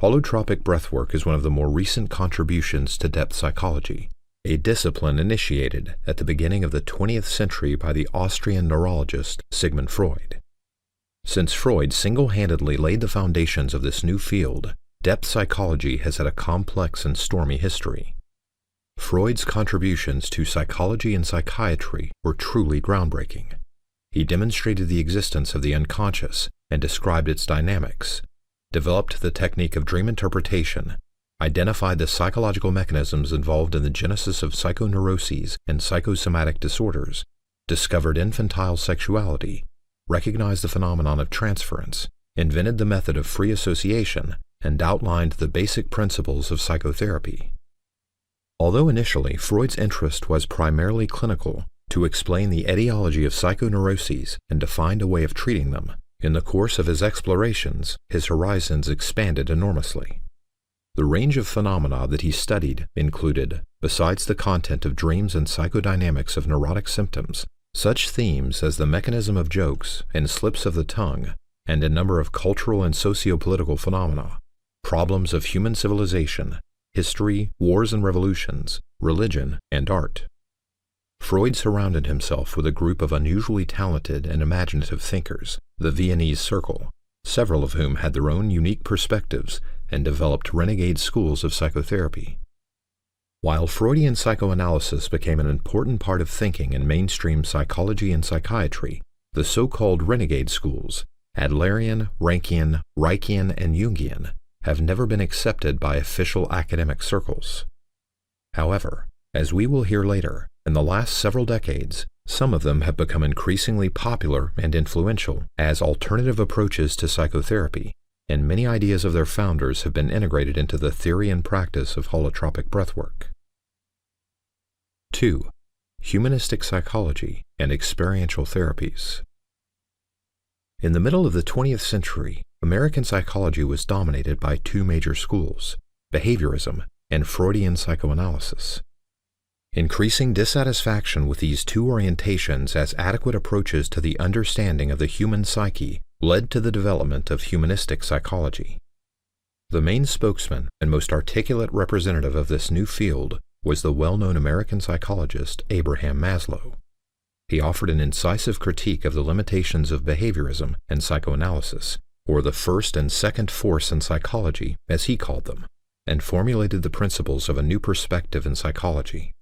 Holotropic breathwork is one of the more recent contributions to depth psychology, a discipline initiated at the beginning of the 20th century by the Austrian neurologist Sigmund Freud. Since Freud single-handedly laid the foundations of this new field, depth psychology has had a complex and stormy history. Freud's contributions to psychology and psychiatry were truly groundbreaking. He demonstrated the existence of the unconscious and described its dynamics, developed the technique of dream interpretation, identified the psychological mechanisms involved in the genesis of psychoneuroses and psychosomatic disorders, discovered infantile sexuality, recognized the phenomenon of transference, invented the method of free association, and outlined the basic principles of psychotherapy. Although initially Freud's interest was primarily clinical, to explain the etiology of psychoneuroses and to find a way of treating them, in the course of his explorations, his horizons expanded enormously. The range of phenomena that he studied included, besides the content of dreams and psychodynamics of neurotic symptoms, such themes as the mechanism of jokes and slips of the tongue, and a number of cultural and socio-political phenomena, problems of human civilization, history, wars and revolutions, religion, and art. Freud surrounded himself with a group of unusually talented and imaginative thinkers, the Viennese Circle, several of whom had their own unique perspectives and developed renegade schools of psychotherapy. While Freudian psychoanalysis became an important part of thinking in mainstream psychology and psychiatry, the so-called renegade schools, Adlerian, Rankian, Reichian, and Jungian, have never been accepted by official academic circles. However, as we will hear later, in the last several decades, some of them have become increasingly popular and influential as alternative approaches to psychotherapy, and many ideas of their founders have been integrated into the theory and practice of holotropic breathwork. 2. Humanistic psychology and experiential therapies. In the middle of the 20th century, American psychology was dominated by two major schools, behaviorism and Freudian psychoanalysis. Increasing dissatisfaction with these two orientations as adequate approaches to the understanding of the human psyche led to the development of humanistic psychology. The main spokesman and most articulate representative of this new field was the well-known American psychologist Abraham Maslow. He offered an incisive critique of the limitations of behaviorism and psychoanalysis, or the first and second force in psychology, as he called them, and formulated the principles of a new perspective in psychology.